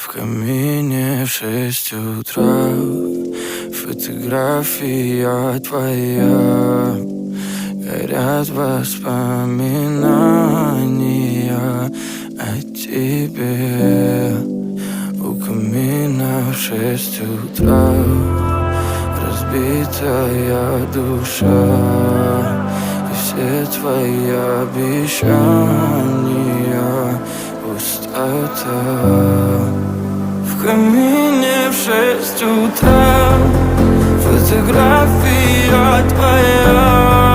В камине в 6 утра фотография твоя. Горят воспоминания о тебе. У камина в 6 утра разбитая душа, и все твои обещания пустота. В камине в 6 утра фотография твоя.